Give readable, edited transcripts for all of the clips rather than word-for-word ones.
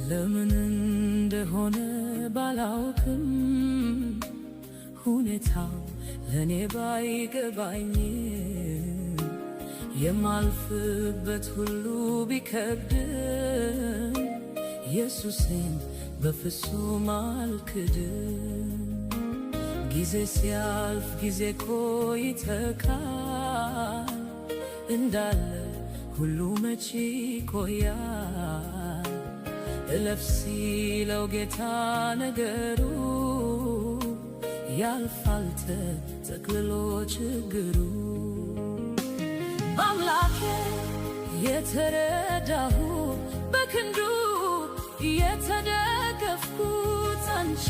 ለምን እንደሆነ ባላውቅም ሁኔታው ለኔ ባይገባኝም የማልፍበት ሁሉ ቢከብድም ኢየሱሴን በፍጹም አልክድም። ጊዜ ሲያልፍ ጊዜ ይተካል እንዳለ ሁሉ መቼ ይቆያል። እለፍ ሲለው ጌታ ነገሩ ያልፋል ተጠቅልሎ ችግሩ። በአምላኬ የተረዳሁ በክንዱ የተደገፍኩት ጸንቼ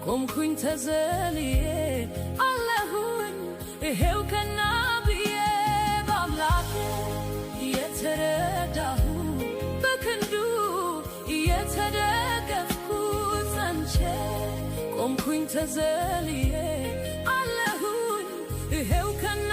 ቆምኩኝ ተዘልዬ አለሁኝ ይሄው ቀና ብዬ። በአምላኬ የተረዳሁ በክንዱ የተደገፍኩት ጸንቼ ቆምኩኝ ተዘልዬ አለሁኝ ይሄው ቀና